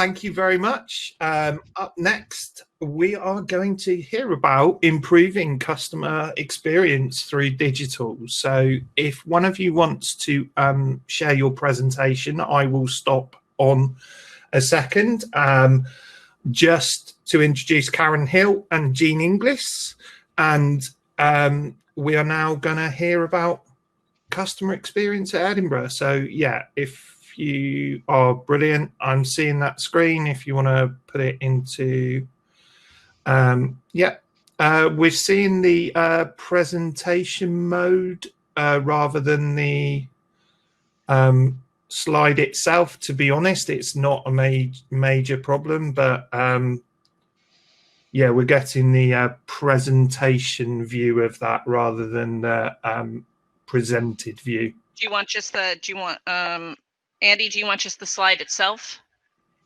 thank you very much. Up next, we are going to hear about improving customer experience through digital. So if one of you wants to share your presentation, I will stop on a second. Just to introduce Karin Hill and Jean Inglis, and we are now going to hear about customer experience at Edinburgh. So yeah, if you are brilliant, I'm seeing that screen. If you want to put it into, we're seeing the presentation mode rather than the slide itself. To be honest, it's not a major problem, but yeah, we're getting the presentation view of that rather than the presented view. Do you want just the? Do you want Andy? Do you want just the slide itself?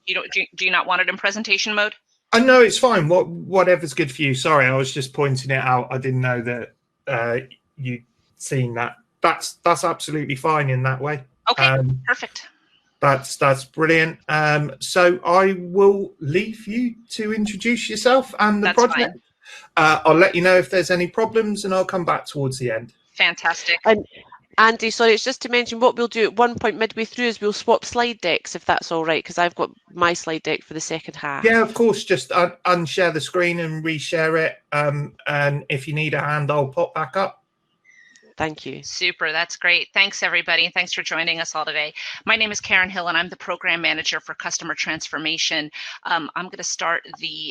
You don't? Do you not want it in presentation mode? No, it's fine. Whatever's good for you. Sorry, I was just pointing it out. I didn't know that you'd seen that. That's absolutely fine in that way. Okay, perfect. That's brilliant. So I will leave you to introduce yourself and the project. I'll let you know if there's any problems, and I'll come back towards the end. Fantastic. Andy, sorry, it's just to mention what we'll do at one point midway through is we'll swap slide decks, if that's all right, because I've got my slide deck for the second half. Yeah, of course. Just unshare the screen and reshare it. And if you need a hand, I'll pop back up. Thank you. Super, that's great. Thanks everybody, and thanks for joining us all today. My name is Karin Hill, and I'm the program manager for customer transformation. I'm going to start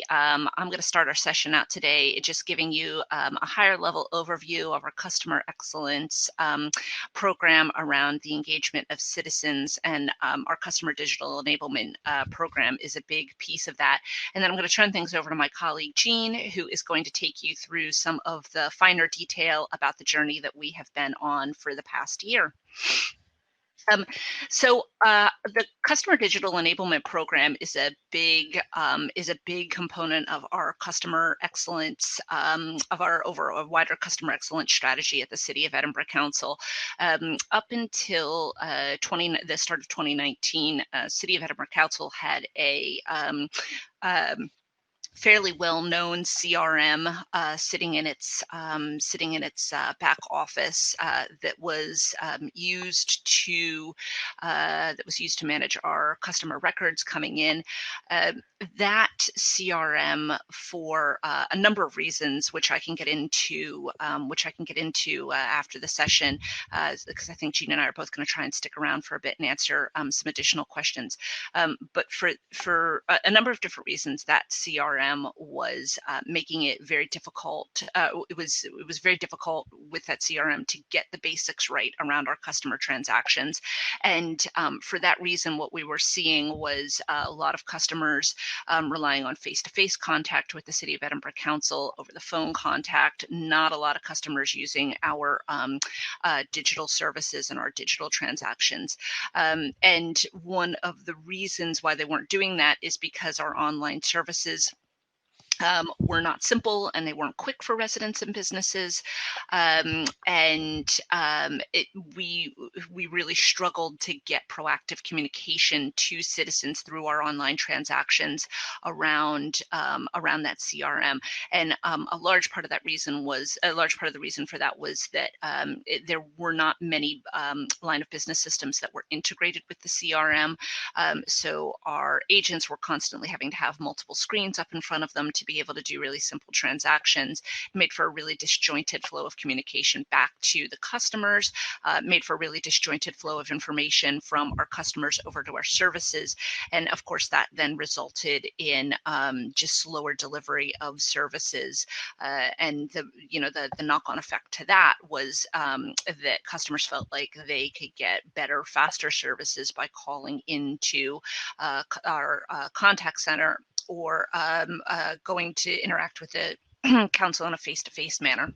our session out today just giving you a higher level overview of our customer excellence program around the engagement of citizens, and our customer digital enablement program is a big piece of that. And then I'm going to turn things over to my colleague Jean, who is going to take you through some of the finer detail about the journey that we have been on for the past year. So the customer digital enablement program is a big component of our customer excellence, of our wider customer excellence strategy at the City of Edinburgh Council. Up until the start of 2019, City of Edinburgh Council had a fairly well-known CRM sitting in its back office that was used to manage our customer records coming in. That CRM, for a number of reasons, which I can get into after the session, because I think Jean and I are both going to try and stick around for a bit and answer some additional questions. But for a number of different reasons, that CRM was making it very difficult. It was very difficult with that CRM to get the basics right around our customer transactions. And for that reason, what we were seeing was a lot of customers relying on face-to-face contact with the City of Edinburgh Council, over the phone contact, not a lot of customers using our digital services and our digital transactions. And one of the reasons why they weren't doing that is because our online services were not simple, and they weren't quick for residents and businesses, we really struggled to get proactive communication to citizens through our online transactions around that CRM. And a large part of the reason for that was that there were not many line of business systems that were integrated with the CRM. So our agents were constantly having to have multiple screens up in front of them to be able to do really simple transactions. It made for a really disjointed flow of communication back to the customers, made for a really disjointed flow of information from our customers over to our services. And of course, that then resulted in just slower delivery of services. And the knock-on effect to that was that customers felt like they could get better, faster services by calling into our contact center, or going to interact with the council in a face-to-face manner.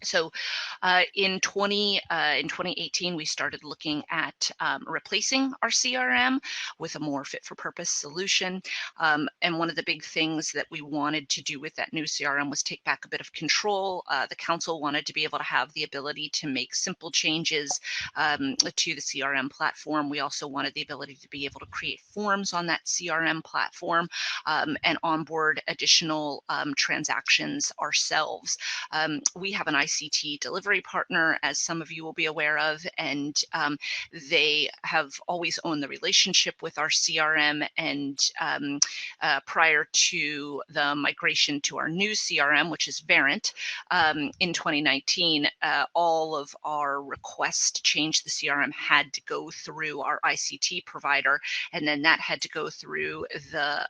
So in 2018, we started looking at replacing our CRM with a more fit-for-purpose solution. And one of the big things that we wanted to do with that new CRM was take back a bit of control. The council wanted to be able to have the ability to make simple changes to the CRM platform. We also wanted the ability to be able to create forms on that CRM platform and onboard additional transactions ourselves. We have an ICT delivery partner, as some of you will be aware of, and they have always owned the relationship with our CRM. And prior to the migration to our new CRM, which is Verint, in 2019, all of our requests to change the CRM had to go through our ICT provider, and then that had to go through the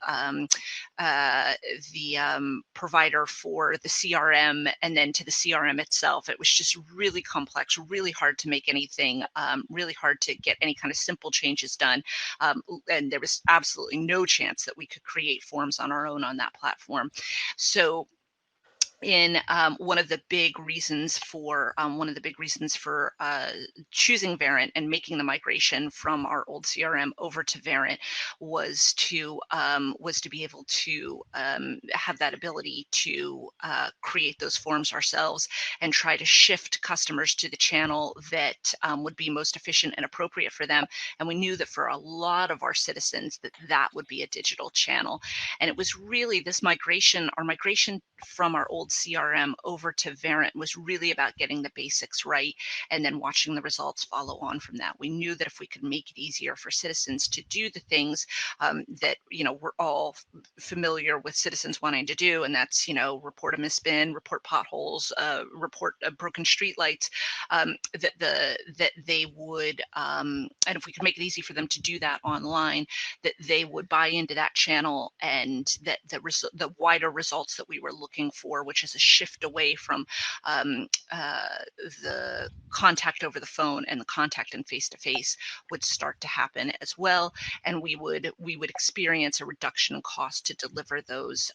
provider for the CRM, and then to the CRM itself. It was just really complex, really hard to make anything, really hard to get any kind of simple changes done. And there was absolutely no chance that we could create forms on our own on that platform. So in one of the big reasons for choosing Verint and making the migration from our old CRM over to Verint was to be able to have that ability to create those forms ourselves and try to shift customers to the channel that would be most efficient and appropriate for them. And we knew that for a lot of our citizens that would be a digital channel. And it was really this migration, our migration from our old CRM over to Verint was really about getting the basics right and then watching the results follow on from that. We knew that if we could make it easier for citizens to do the things that, we're all familiar with citizens wanting to do, and that's, report a misbin, report potholes, report broken streetlights, that they would, and if we could make it easy for them to do that online, that they would buy into that channel, and that the wider results that we were looking for, which is a shift away from the contact over the phone and the contact and face-to-face, would start to happen as well, and we would experience a reduction in cost to deliver those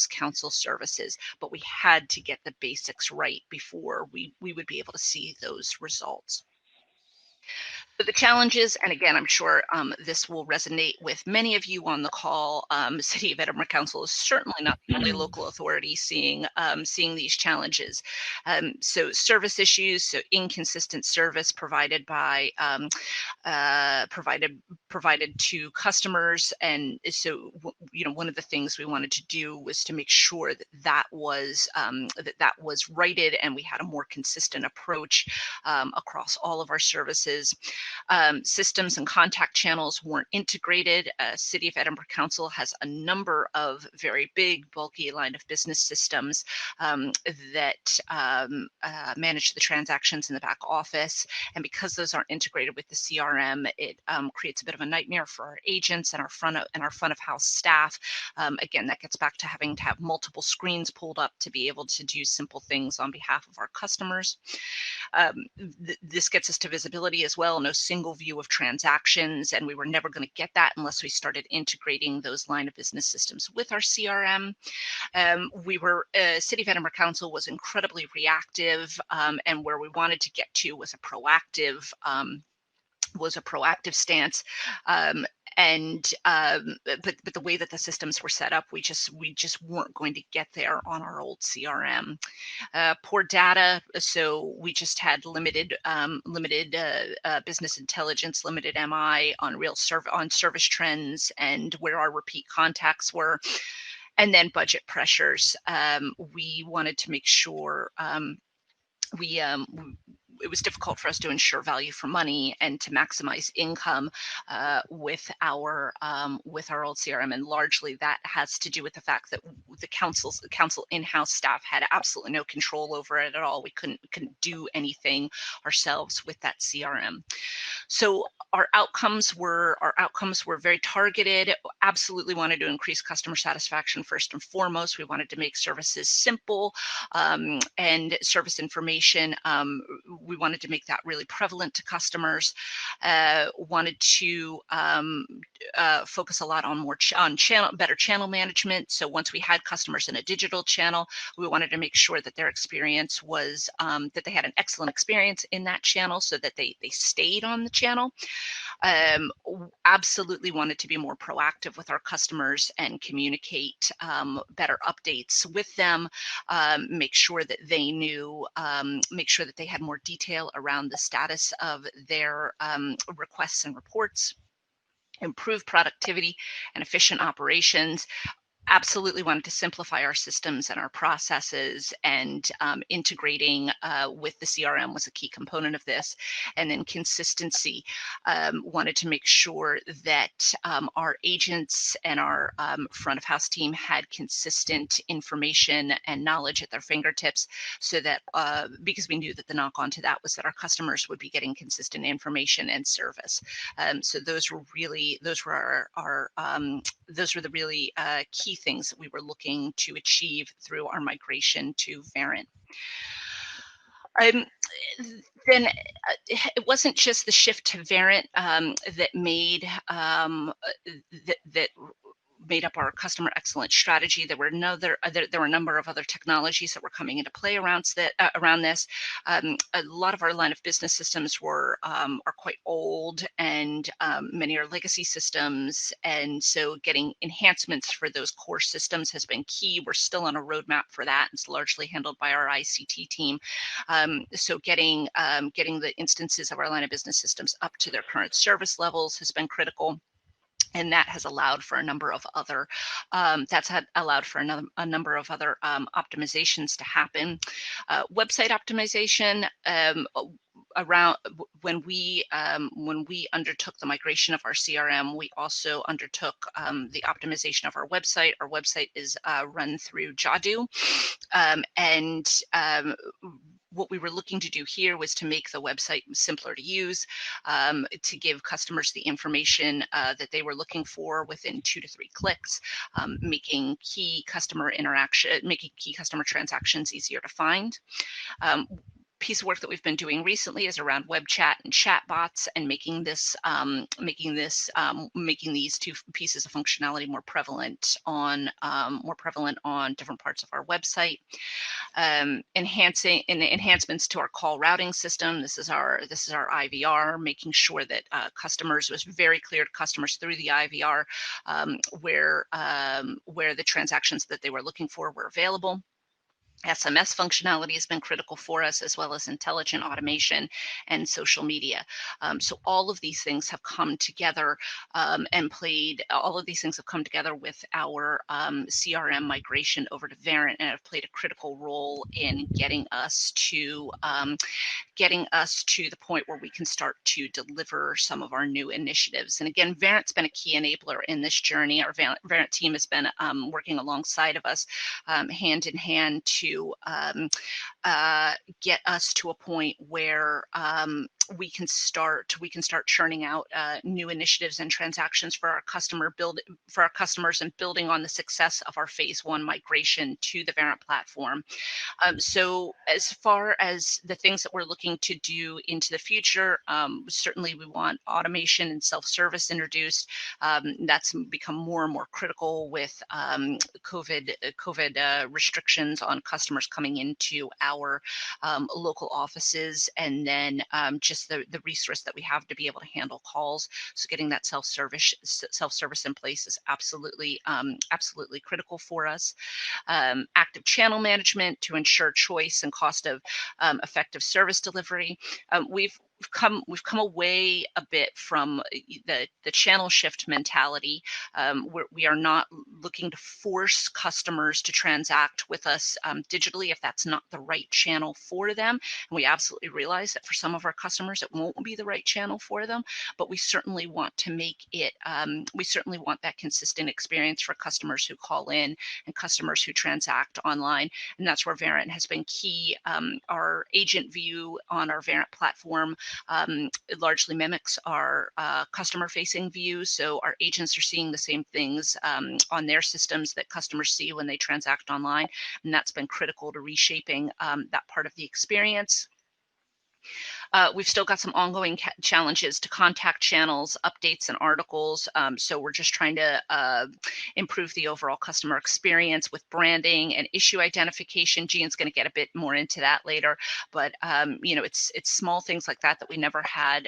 council services. But we had to get the basics right before we would be able to see those results. So the challenges, and again, I'm sure this will resonate with many of you on the call. City of Edinburgh Council is certainly not the only local authority seeing these challenges. So service issues, so inconsistent service provided by provided to customers, and so one of the things we wanted to do was to make sure that was righted, and we had a more consistent approach across all of our services. Systems and contact channels weren't integrated. City of Edinburgh Council has a number of very big, bulky line of business systems that manage the transactions in the back office. And because those aren't integrated with the CRM, it creates a bit of a nightmare for our agents and our front of house staff. Again, that gets back to having to have multiple screens pulled up to be able to do simple things on behalf of our customers. This gets us to visibility as well, no single view of transactions, and we were never going to get that unless we started integrating those line of business systems with our CRM. City of Edinburgh Council was incredibly reactive, and where we wanted to get to was a proactive stance. But the way that the systems were set up, we just weren't going to get there on our old CRM. Poor data, so we just had limited business intelligence, limited MI on service trends and where our repeat contacts were. And then budget pressures. We wanted to make sure it was difficult for us to ensure value for money and to maximize income with our old CRM, and largely that has to do with the fact that the council in-house staff had absolutely no control over it at all. We couldn't do anything ourselves with that CRM. So our outcomes were very targeted. Absolutely wanted to increase customer satisfaction first and foremost. We wanted to make services simple and service information. We we wanted to make that really prevalent to customers. Wanted to focus a lot on better channel management. So once we had customers in a digital channel, we wanted to make sure that their experience was that they had an excellent experience in that channel, so that they stayed on the channel. Absolutely wanted to be more proactive with our customers and communicate better updates with them, make sure that they knew, make sure that they had more detail around the status of their requests and reports, improve productivity and efficient operations. Absolutely wanted to simplify our systems and our processes, and integrating with the CRM was a key component of this. And then consistency. Wanted to make sure that our agents and our front of house team had consistent information and knowledge at their fingertips, so that because we knew that the knock on to that was that our customers would be getting consistent information and service. So those were the really key things that we were looking to achieve through our migration to Verint. Then it wasn't just the shift to Verint that made that made up our customer excellence strategy. There were a number of other technologies that were coming into play around this. A lot of our line of business systems are quite old, and many are legacy systems, and so getting enhancements for those core systems has been key. We're still on a roadmap for that. It's largely handled by our ICT team. So getting the instances of our line of business systems up to their current service levels has been critical. And that has allowed for a number of other optimizations to happen. Website optimization. Around when we undertook the migration of our CRM, we also undertook the optimization of our website. Our website is run through Jadu, and what we were looking to do here was to make the website simpler to use, to give customers the information that they were looking for within 2 to 3 clicks, making key customer transactions easier to find. Piece of work that we've been doing recently is around web chat and chat bots, and making these 2 pieces of functionality more prevalent on different parts of our website. Enhancements to our call routing system. This is our IVR, making sure that customers, was very clear to customers through the IVR where the transactions that they were looking for were available. SMS functionality has been critical for us, as well as intelligent automation and social media. So all of these things have come together with our CRM migration over to Verint, and have played a critical role in getting us to the point where we can start to deliver some of our new initiatives. And again, Verint's been a key enabler in this journey. Our Verint team has been working alongside of us, hand in hand, to get us to a point where we can start churning out new initiatives and transactions for our customers, and building on the success of our phase 1 migration to the Verint platform. So as far as the things that we're looking to do into the future, certainly we want automation and self-service introduced. That's become more and more critical with COVID restrictions on customers coming into our local offices, and then just the resource that we have to be able to handle calls. So getting that self-service in place is absolutely critical for us. Active channel management to ensure choice and cost of effective service delivery. We've come away a bit from the channel shift mentality. We are not looking to force customers to transact with us digitally if that's not the right channel for them. And we absolutely realize that for some of our customers, it won't be the right channel for them, but we certainly want to make it, we certainly want that consistent experience for customers who call in and customers who transact online. And that's where Verint has been key. Our agent view on our Verint platform it largely mimics our customer-facing view. So our agents are seeing the same things on their systems that customers see when they transact online. And that's been critical to reshaping that part of the experience. We've still got some ongoing challenges to contact channels, updates, and articles. So we're just trying to improve the overall customer experience with branding and issue identification. Jean's going to get a bit more into that later, but you know, it's small things like that that we never had.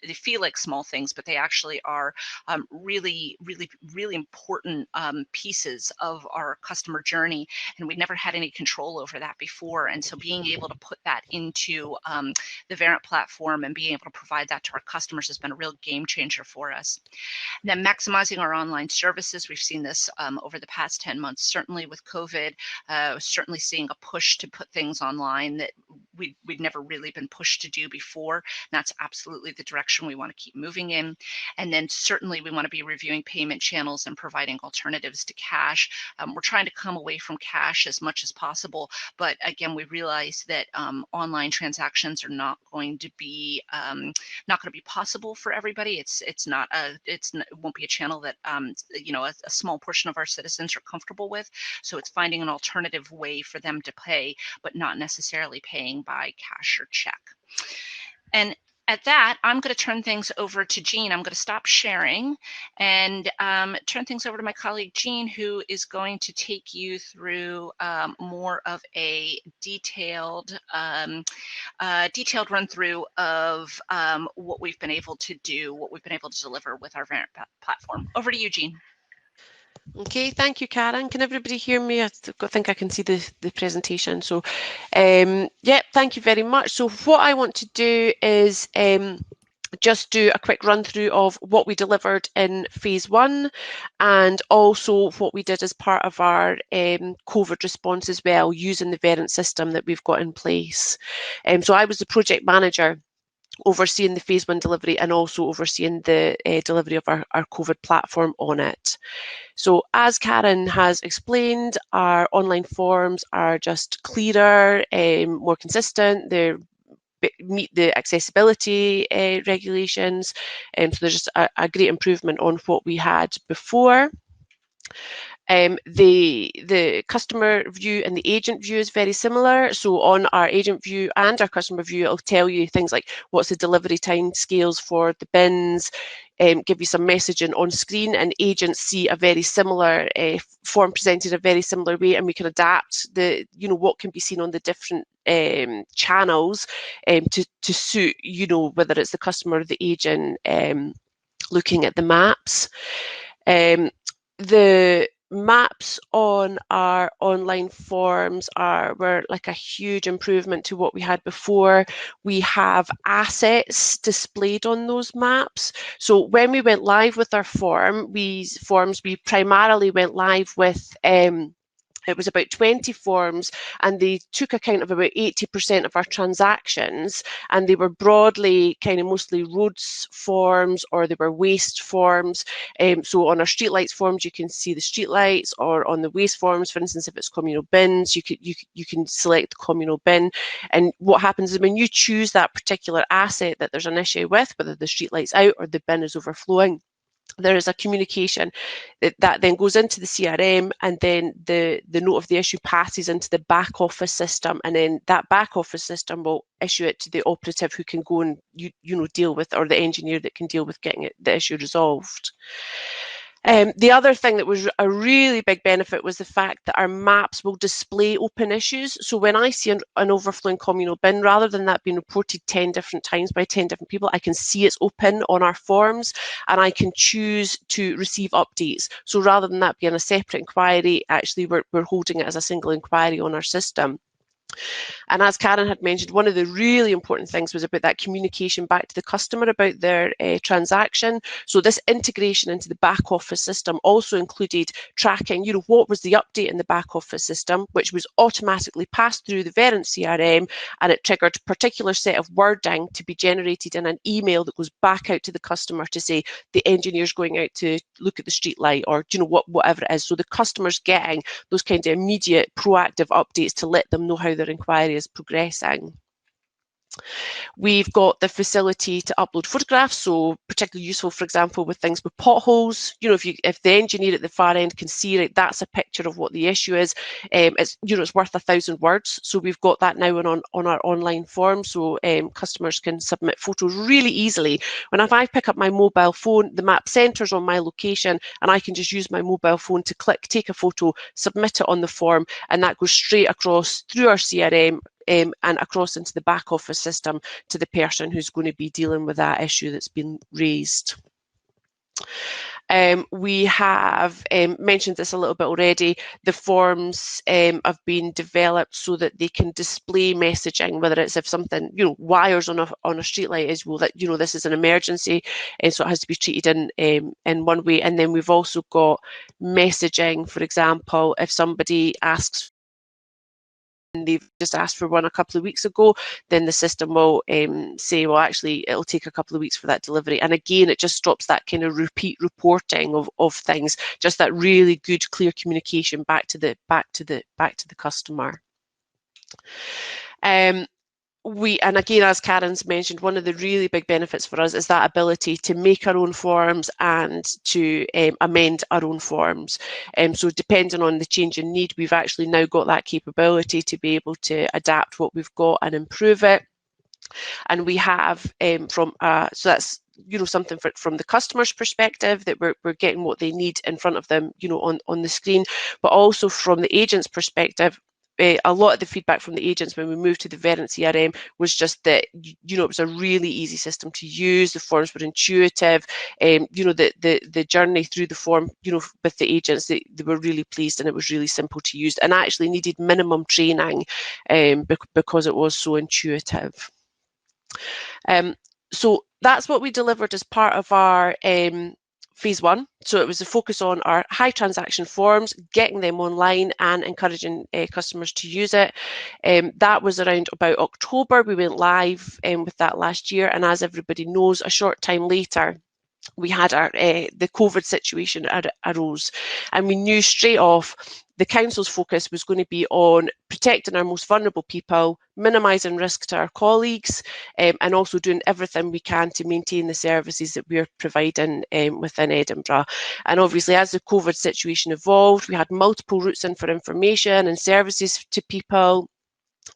They feel like small things, but they actually are really important pieces of our customer journey, and we never had any control over that before. And so being able to put that into the Verint platform and being able to provide that to our customers has been a real game changer for us. And then maximizing our online services. We've seen this over the past 10 months, certainly with COVID, certainly seeing a push to put things online that we'd never really been pushed to do before. And that's absolutely the direction we want to keep moving in. And then certainly we want to be reviewing payment channels and providing alternatives to cash. We're trying to come away from cash as much as possible, but again, we realize that online transactions are not going to be possible for everybody. It won't be a channel that you know, a small portion of our citizens are comfortable with. So it's finding an alternative way for them to pay, but not necessarily paying by cash or check. And at that, I'm going to turn things over to Jean. I'm going to stop sharing and turn things over to my colleague Jean, who is going to take you through more of a detailed run through of what we've been able to do, what we've been able to deliver with our Verint platform. Over to you, Jean. Okay, thank you, Karin. Can everybody hear me? I think I can see the presentation. So, yeah, thank you very much. So what I want to do is just do a quick run through of what we delivered in phase 1 and also what we did as part of our COVID response as well, using the Verint system that we've got in place. So I was the project manager overseeing the phase 1 delivery and also overseeing the delivery of our COVID platform on it. So as Karin has explained, our online forms are just clearer, more consistent. They meet the accessibility regulations. So there's just a great improvement on what we had before. The customer view and the agent view is very similar. So on our agent view and our customer view, it'll tell you things like what's the delivery time scales for the bins, give you some messaging on screen, and agents see a very similar form presented a very similar way, and we can adapt the, you know, what can be seen on the different channels to suit, you know, whether it's the customer or the agent looking at the maps. The maps on our online forms were like a huge improvement to what we had before. We have assets displayed on those maps. So when we went live with our forms, we primarily went live with it was about 20 forms, and they took account of about 80% of our transactions, and they were broadly kind of mostly roads forms, or they were waste forms. So on our streetlights forms, you can see the streetlights, or on the waste forms, for instance, if it's communal bins, you can select the communal bin. And what happens is when you choose that particular asset that there's an issue with, whether the streetlight's out or the bin is overflowing, there is a communication that then goes into the CRM, and then the note of the issue passes into the back office system, and then that back office system will issue it to the operative who can go and you know deal with, or the engineer that can deal with getting the issue resolved. The other thing that was a really big benefit was the fact that our maps will display open issues. So when I see an overflowing communal bin, rather than that being reported 10 different times by 10 different people, I can see it's open on our forms, and I can choose to receive updates. So rather than that being a separate inquiry, actually we're holding it as a single inquiry on our system. And as Karin had mentioned, one of the really important things was about that communication back to the customer about their transaction. So this integration into the back office system also included tracking, you know, what was the update in the back office system, which was automatically passed through the Verint CRM, and it triggered a particular set of wording to be generated in an email that goes back out to the customer to say the engineer's going out to look at the street light, or, you know, whatever it is. So the customer's getting those kind of immediate proactive updates to let them know how their inquiry is progressing. We've got the facility to upload photographs, so particularly useful, for example, with things with potholes. You know, if the engineer at the far end can see, right, that's a picture of what the issue is. It's, you know, it's worth 1,000 words. So we've got that now on our online form, so customers can submit photos really easily. If I pick up my mobile phone, the map centres on my location, and I can just use my mobile phone to click, take a photo, submit it on the form, and that goes straight across through our CRM and across into the back office system to the person who's going to be dealing with that issue that's been raised. We have mentioned this a little bit already. The forms have been developed so that they can display messaging, whether it's if something, you know, wires on a streetlight is, well, that, you know, this is an emergency, and so it has to be treated in one way. And then we've also got messaging, for example, if somebody asks, and they've just asked for one a couple of weeks ago, then the system will say, well, actually, it'll take a couple of weeks for that delivery. And again, it just stops that kind of repeat reporting of things, just that really good, clear communication back to the customer. And again, as Karin's mentioned, one of the really big benefits for us is that ability to make our own forms and to amend our own forms. So depending on the change in need, we've actually now got that capability to be able to adapt what we've got and improve it. And we have so that's, you know, something from the customer's perspective, that we're getting what they need in front of them, you know, on the screen, but also from the agent's perspective. A lot of the feedback from the agents when we moved to the Verint CRM was just that, you know, it was a really easy system to use. The forms were intuitive. You know, the journey through the form, you know, with the agents, they were really pleased, and it was really simple to use, and actually needed minimum training because it was so intuitive. So that's what we delivered as part of our phase one. So it was a focus on our high transaction forms, getting them online and encouraging customers to use it. That was around about October. We went live with that last year, and as everybody knows, a short time later, we had the COVID situation arose, and we knew straight off the council's focus was going to be on protecting our most vulnerable people, minimising risk to our colleagues, and also doing everything we can to maintain the services that we're providing within Edinburgh. And obviously, as the COVID situation evolved, we had multiple routes in for information and services to people.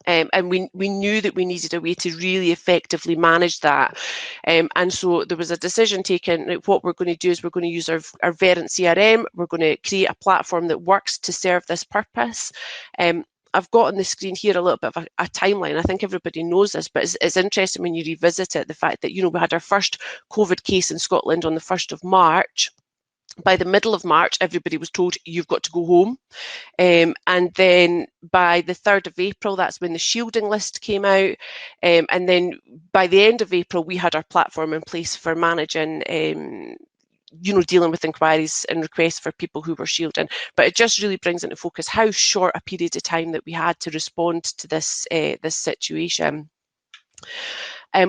And we knew that we needed a way to really effectively manage that. And so there was a decision taken, like, what we're going to do is we're going to use our Verint CRM. We're going to create a platform that works to serve this purpose. I've got on the screen here a little bit of a timeline. I think everybody knows this, but it's interesting when you revisit it, the fact that, you know, we had our first COVID case in Scotland on the 1st of March. By the middle of March, everybody was told, you've got to go home. And then by the 3rd of April, that's when the shielding list came out. And then by the end of April, we had our platform in place for managing, you know, dealing with inquiries and requests for people who were shielding. But it just really brings into focus how short a period of time that we had to respond to this situation.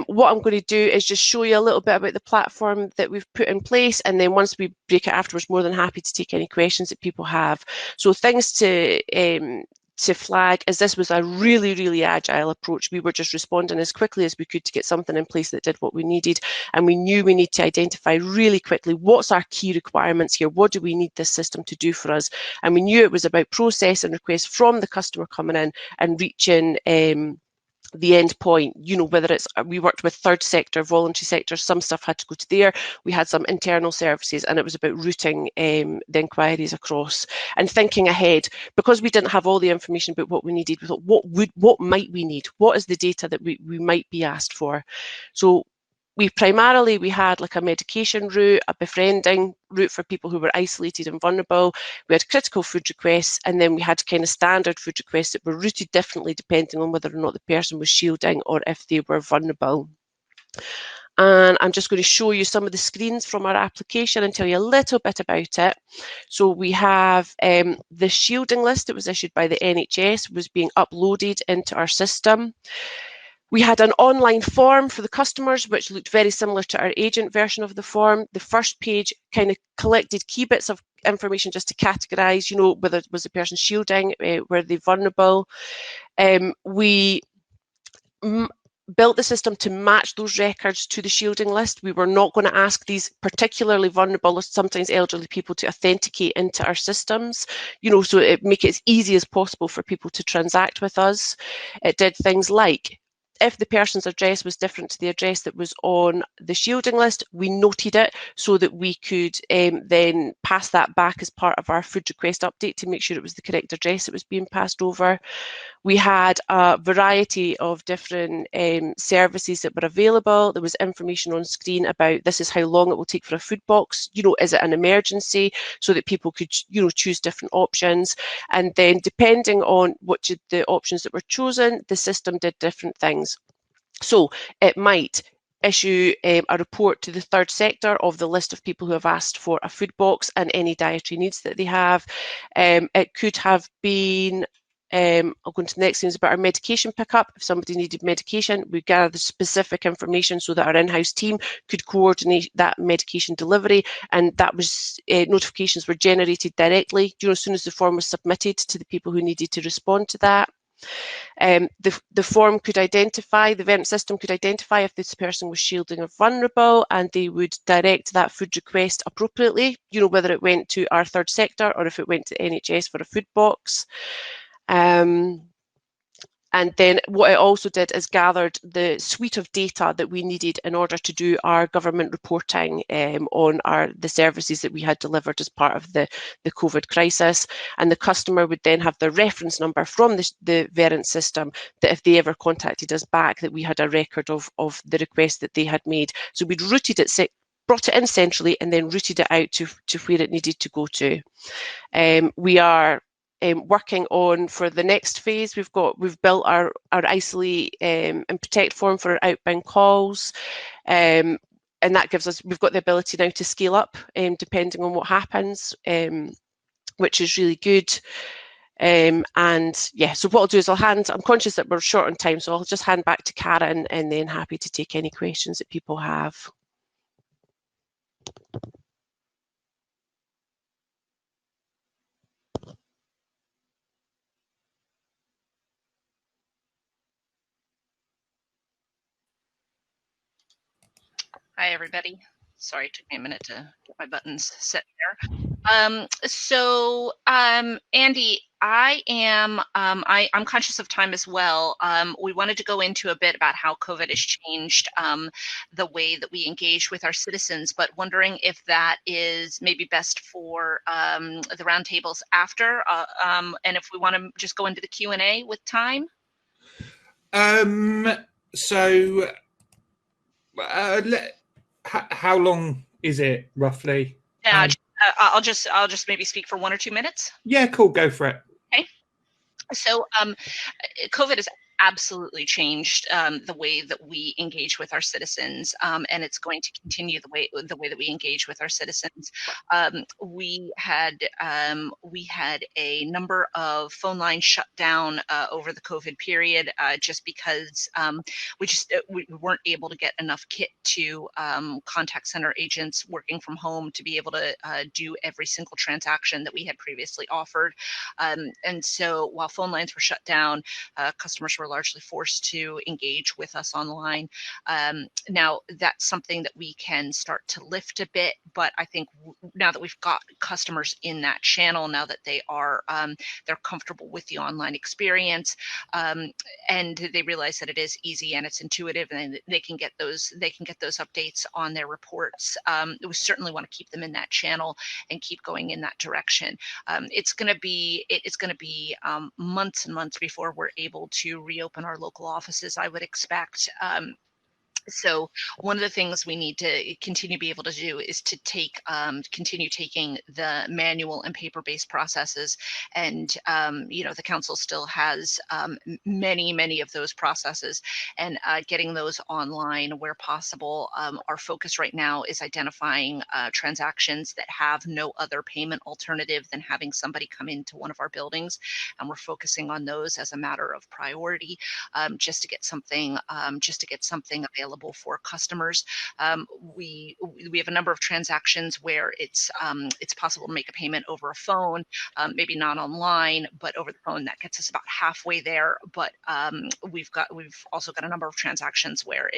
What I'm going to do is just show you a little bit about the platform that we've put in place, and then once we break it afterwards, more than happy to take any questions that people have. So things to flag is this was a really, really agile approach. We were just responding as quickly as we could to get something in place that did what we needed, and we knew we need to identify really quickly what's our key requirements here, what do we need this system to do for us, and we knew it was about processing requests from the customer coming in and reaching the end point, you know, whether it's, we worked with third sector, voluntary sector, some stuff had to go to there, we had some internal services, and it was about routing the inquiries across and thinking ahead, because we didn't have all the information about what we needed. We thought, what might we need? What is the data that we might be asked for? So we had like a medication route, a befriending route for people who were isolated and vulnerable. We had critical food requests, and then we had kind of standard food requests that were routed differently depending on whether or not the person was shielding or if they were vulnerable. And I'm just going to show you some of the screens from our application and tell you a little bit about it. So we have the shielding list that was issued by the NHS was being uploaded into our system. We had an online form for the customers, which looked very similar to our agent version of the form. The first page kind of collected key bits of information just to categorise, you know, whether it was the person shielding, were they vulnerable. built the system to match those records to the shielding list. We were not going to ask these particularly vulnerable or sometimes elderly people to authenticate into our systems, so it make it as easy as possible for people to transact with us. It did things like, if the person's address was different to the address that was on the shielding list, we noted it so that we could then pass that back as part of our food request update to make sure it was the correct address that was being passed over. We had a variety of different services that were available. There was information on screen about this is how long it will take for a food box. Is it an emergency? So that people could, choose different options. And then depending on which of the options that were chosen, the system did different things. So it might issue a report to the third sector of the list of people who have asked for a food box and any dietary needs that they have. It could have been I'll go into the next thing, is about our medication pickup. If somebody needed medication, we gather the specific information so that our in-house team could coordinate that medication delivery, and that was notifications were generated directly as soon as the form was submitted to the people who needed to respond to that. The form could identify, the Verint system could identify if this person was shielding or vulnerable, and they would direct that food request appropriately, whether it went to our third sector or if it went to the NHS for a food box. And then what it also did is gathered the suite of data that we needed in order to do our government reporting on the services that we had delivered as part of the COVID crisis. And the customer would then have the reference number from the Verint system that if they ever contacted us back, that we had a record of the request that they had made. So we'd routed it, brought it in centrally, and then routed it out to where it needed to go to. We are working on, for the next phase, we've built our isolate and protect form for our outbound calls, and that gives us, we've got the ability now to scale up depending on what happens, which is really good. And yeah, so what I'll do is I'm conscious that we're short on time, so I'll just hand back to Karin, and then happy to take any questions that people have. Hi, everybody. Sorry, it took me a minute to get my buttons set there. Andy, I'm conscious of time as well. We wanted to go into a bit about how COVID has changed the way that we engage with our citizens, but wondering if that is maybe best for the roundtables after, and if we want to just go into the Q&A with time. How long is it roughly? Yeah, I'll just maybe speak for 1 or 2 minutes. Yeah, cool. Go for it. Okay. So COVID has absolutely changed the way that we engage with our citizens, and it's going to continue the way that we engage with our citizens. We had a number of phone lines shut down over the COVID period just because we weren't able to get enough kit to contact center agents working from home to be able to do every single transaction that we had previously offered. And so while phone lines were shut down, customers were largely forced to engage with us online. Now that's something that we can start to lift a bit, but I think now that we've got customers in that channel, now that they are they're comfortable with the online experience, and they realize that it is easy and it's intuitive, and they can get those updates on their reports. We certainly want to keep them in that channel and keep going in that direction. It's going to be months and months before we're able to reopen our local offices, I would expect. So one of the things we need to continue to be able to do is to continue taking the manual and paper-based processes, and the council still has many of those processes, and getting those online where possible. Our focus right now is identifying transactions that have no other payment alternative than having somebody come into one of our buildings, and we're focusing on those as a matter of priority, just to get something available available for customers. We have a number of transactions where it's possible to make a payment over a phone, maybe not online, but over the phone. That gets us about halfway there. But we've also got a number of transactions where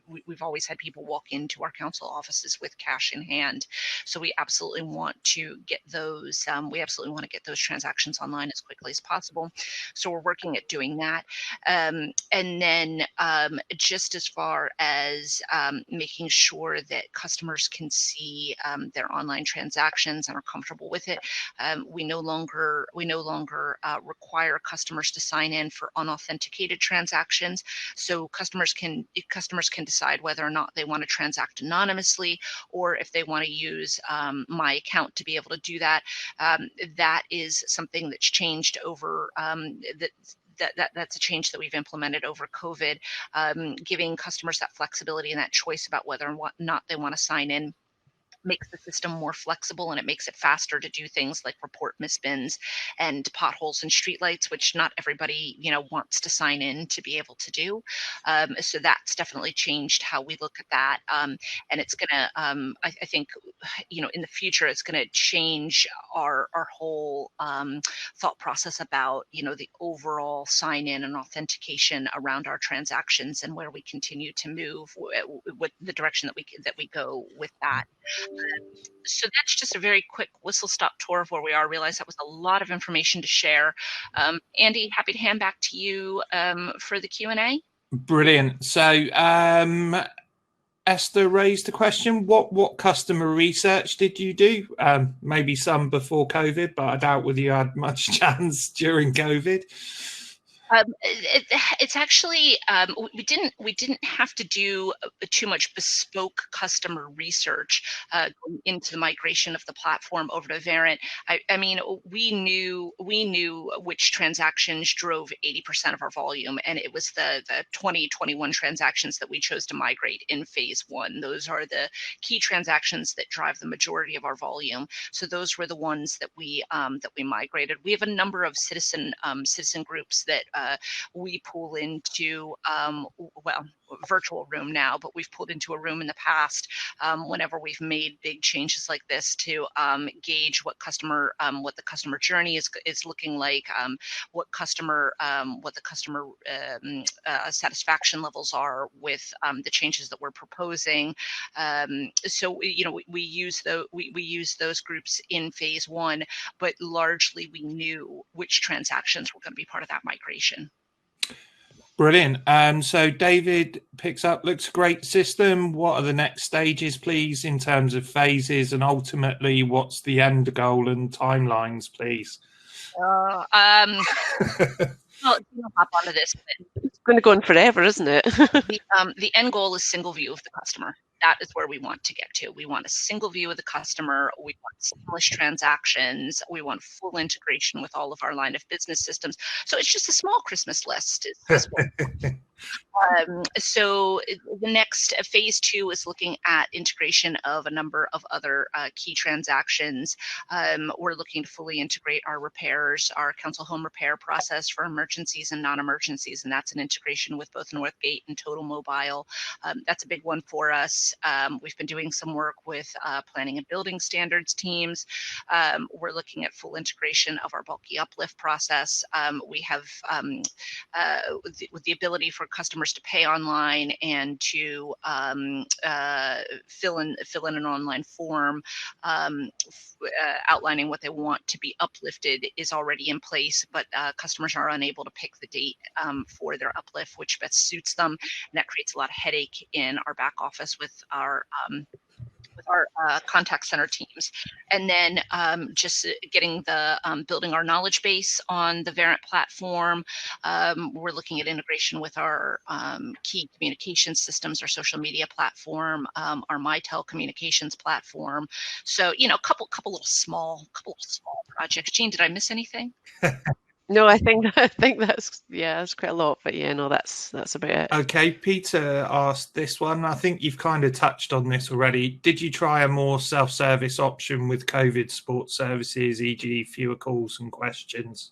we've always had people walk into our council offices with cash in hand. So we absolutely want to get those. We absolutely want to get those transactions online as quickly as possible. So we're working at doing that. And then just as far as making sure that customers can see their online transactions and are comfortable with it, we no longer require customers to sign in for unauthenticated transactions. So customers can decide whether or not they want to transact anonymously, or if they want to use my account to be able to do that. That is something that's changed over that's a change that we've implemented over COVID, giving customers that flexibility and that choice about whether or not they want to sign in. Makes the system more flexible, and it makes it faster to do things like report misbins and potholes and streetlights, which not everybody wants to sign in to be able to do. So that's definitely changed how we look at that, and it's gonna I think in the future it's going to change our whole thought process about the overall sign in and authentication around our transactions, and where we continue to move with the direction that we go with that. So that's just a very quick whistle-stop tour of where we are. I realize that was a lot of information to share. Andy, happy to hand back to you for the Q&A. Brilliant. So Esther raised the question, what customer research did you do? Maybe some before COVID, but I doubt whether you had much chance during COVID. It's actually we didn't have to do too much bespoke customer research going into the migration of the platform over to Verint. I mean, we knew which transactions drove 80% of our volume, and it was the 2021 transactions that we chose to migrate in phase one. Those are the key transactions that drive the majority of our volume. So those were the ones that we migrated. We have a number of citizen groups that we pull into, virtual room now, but we've pulled into a room in the past whenever we've made big changes like this to gauge what the customer journey is looking like, what the customer satisfaction levels are with the changes that we're proposing. So we use those groups in phase one, but largely we knew which transactions were going to be part of that migration. Brilliant. So David picks up, looks a great system. What are the next stages, please, in terms of phases, and ultimately what's the end goal and timelines, please? Well, hop onto this. It's going to go on forever, isn't it? The end goal is single view of the customer. That is where we want to get to. We want a single view of the customer. We want seamless transactions. We want full integration with all of our line of business systems. So it's just a small Christmas list. So the next phase two is looking at integration of a number of other key transactions. We're looking to fully integrate our repairs, our council home repair process for emergencies and non-emergencies, and that's an integration with both Northgate and Total Mobile. That's a big one for us. We've been doing some work with planning and building standards teams. We're looking at full integration of our bulky uplift process. We have with the ability for customers to pay online and to fill in an online form outlining what they want to be uplifted is already in place, but customers are unable to pick the date for their uplift, which best suits them. And that creates a lot of headache in our back office with our contact center teams. And then just getting building our knowledge base on the Verint platform. We're looking at integration with our key communication systems, our social media platform, our MyTel communications platform. So, a couple little small projects. Jean, did I miss anything? No, I think that's quite a lot, but no, that's about it. Okay, Peter asked this one. I think you've kind of touched on this already. Did you try a more self-service option with COVID support services, e.g. fewer calls and questions?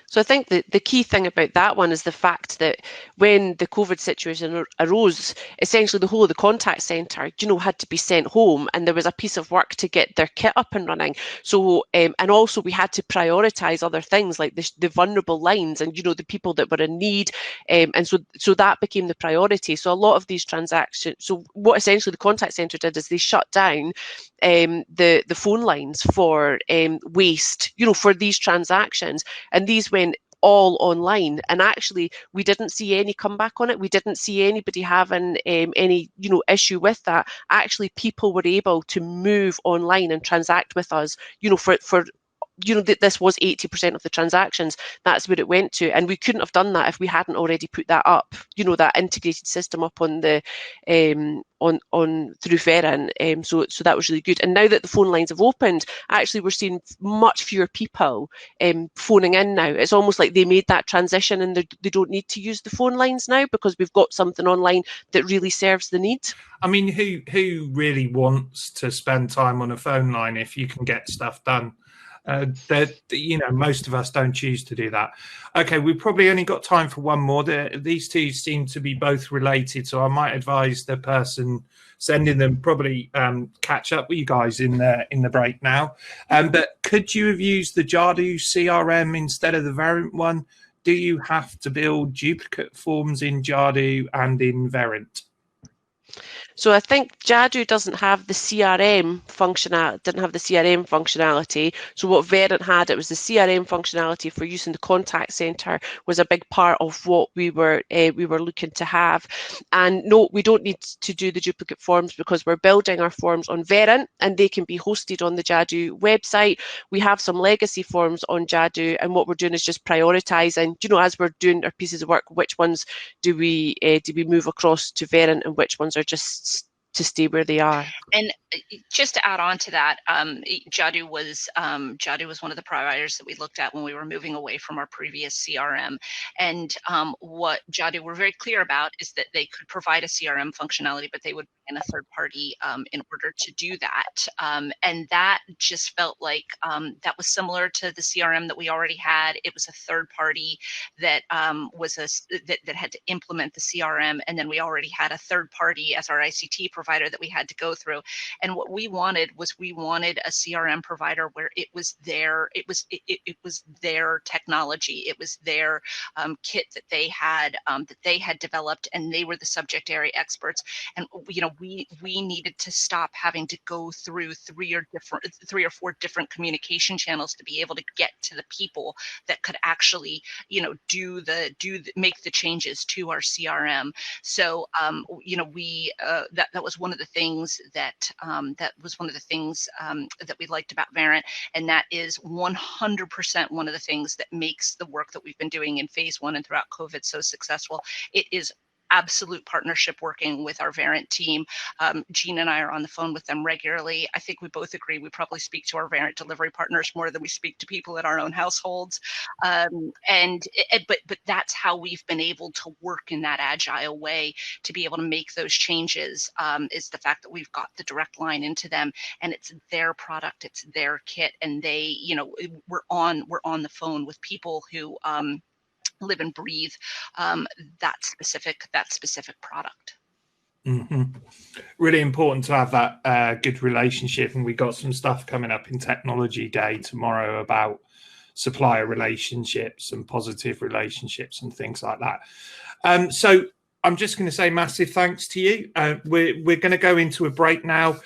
So I think that the key thing about that one is the fact that when the COVID situation arose, essentially the whole of the contact centre, had to be sent home, and there was a piece of work to get their kit up and running. So, and also we had to prioritise other things like the vulnerable lines and, the people that were in need. And so that became the priority. So a lot of these transactions, so what essentially the contact centre did is they shut down the phone lines for waste, for these transactions. And these went all online, and actually we didn't see any comeback on it. We didn't see anybody having any issue with that. Actually, people were able to move online and transact with us, for this was 80% of the transactions. That's where it went to, and we couldn't have done that if we hadn't already put that up, that integrated system up on the on through Verint. So that was really good. And now that the phone lines have opened, actually we're seeing much fewer people phoning in now. It's almost like they made that transition, and they don't need to use the phone lines now because we've got something online that really serves the need. I mean, who really wants to spend time on a phone line if you can get stuff done? Most of us don't choose to do that. Okay, we've probably only got time for one more. These two seem to be both related, so I might advise the person sending them probably catch up with you guys in the break now. But could you have used the Jadu CRM instead of the Verint one? Do you have to build duplicate forms in Jadu and in Verint? So I think Jadu doesn't have the CRM functionality. So what Verint had, it was the CRM functionality for use in the contact centre was a big part of what we were looking to have. And no, we don't need to do the duplicate forms because we're building our forms on Verint and they can be hosted on the Jadu website. We have some legacy forms on Jadu, and what we're doing is just prioritising, as we're doing our pieces of work, which ones do we move across to Verint and which ones are just to stay where they are. And just to add on to that, Jadu was one of the providers that we looked at when we were moving away from our previous CRM. And what Jadu were very clear about is that they could provide a CRM functionality, but they would bring in a third party in order to do that. And that just felt like that was similar to the CRM that we already had. It was a third party that that had to implement the CRM, and then we already had a third party as our ICT provider that we had to go through. And what we wanted a CRM provider where it was their technology, it was their kit that they had developed, and they were the subject area experts. And we needed to stop having to go through three or four different communication channels to be able to get to the people that could actually make the changes to our CRM. So that was one of the things that we liked about Verint, and that is 100% one of the things that makes the work that we've been doing in phase one and throughout COVID so successful. It is absolute partnership working with our Verint team. Jean and I are on the phone with them regularly. I think we both agree we probably speak to our Verint delivery partners more than we speak to people in our own households. But that's how we've been able to work in that agile way to be able to make those changes, is the fact that we've got the direct line into them, and it's their product, it's their kit, and they, we're on the phone with people who live and breathe that specific product. Mm-hmm. Really important to have that good relationship, and we got some stuff coming up in Technology Day tomorrow about supplier relationships and positive relationships and things like that. So I'm just going to say massive thanks to you. We're going to go into a break now.